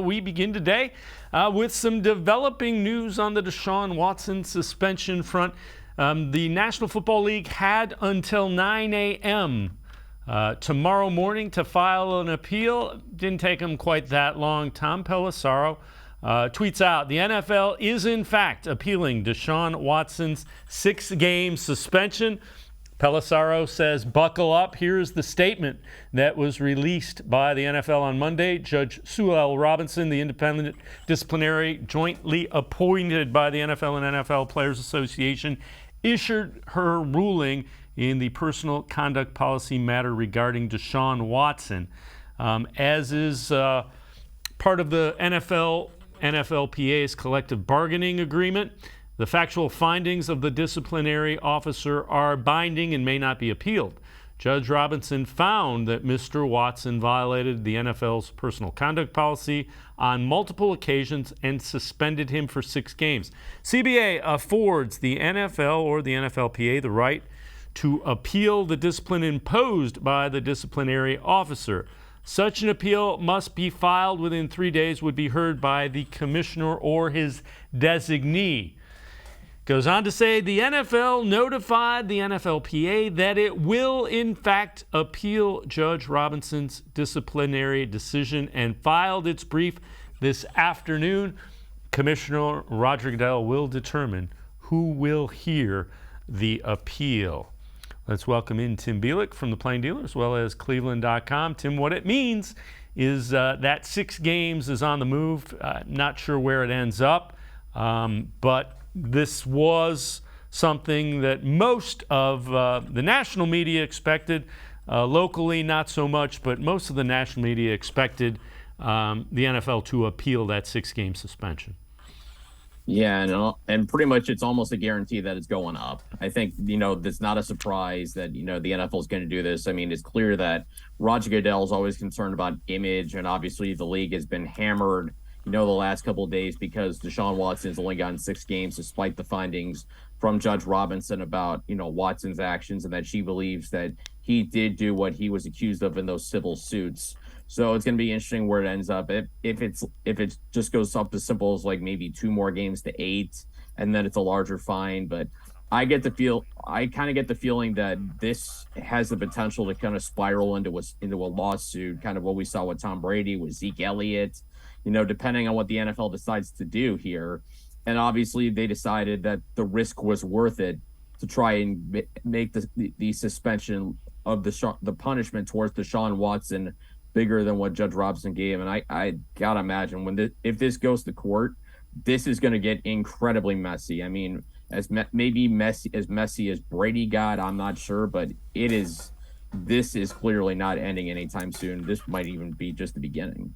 We begin today with some developing news on the Deshaun Watson suspension front. The National Football League had until 9 a.m. Tomorrow morning to file an appeal. Didn't take them quite that long. Tom Pelissero tweets out, the NFL is in fact appealing Deshaun Watson's 6-game suspension. Pelissero says, buckle up. Here's the statement that was released by the NFL on Monday. Judge Sue L. Robinson, the independent disciplinary jointly appointed by the NFL and NFL Players Association, issued her ruling in the personal conduct policy matter regarding Deshaun Watson. As is part of the NFLPA's collective bargaining agreement, the factual findings of the disciplinary officer are binding and may not be appealed. Judge Robinson found that Mr. Watson violated the NFL's personal conduct policy on multiple occasions and suspended him for 6 games. CBA affords the NFL or the NFLPA the right to appeal the discipline imposed by the disciplinary officer. Such an appeal must be filed within 3 days, would be heard by the commissioner or his designee. Goes on to say the NFL notified the NFLPA that it will in fact appeal Judge Robinson's disciplinary decision and filed its brief this afternoon. Commissioner Roger Goodell will determine who will hear the appeal. Let's welcome in Tim Bielik from the Plain Dealer as well as cleveland.com. Tim, what it means is that 6 games is on the move. Not sure where it ends up, but this was something that most of the national media expected. Locally, not so much, but most of the national media expected the NFL to appeal that 6-game suspension. Yeah, and pretty much it's almost a guarantee that it's going up. I think, it's not a surprise that, the NFL is going to do this. I mean, it's clear that Roger Goodell is always concerned about image, and obviously the league has been hammered the last couple of days because Deshaun Watson's only gotten 6 games despite the findings from Judge Robinson about, Watson's actions and that she believes that he did do what he was accused of in those civil suits. So it's going to be interesting where it ends up. If it just goes up as simple as like maybe 2 more games to 8 and then it's a larger fine. But I kind of get the feeling that this has the potential to kind of spiral into a lawsuit, kind of what we saw with Tom Brady, with Zeke Elliott, depending on what the NFL decides to do here. And obviously they decided that the risk was worth it to try and make the suspension of the punishment towards Deshaun Watson bigger than what Judge Robinson gave. And I gotta imagine if this goes to court, this is going to get incredibly messy. I mean, maybe messy as Brady got, I'm not sure, but this is clearly not ending anytime soon. This might even be just the beginning.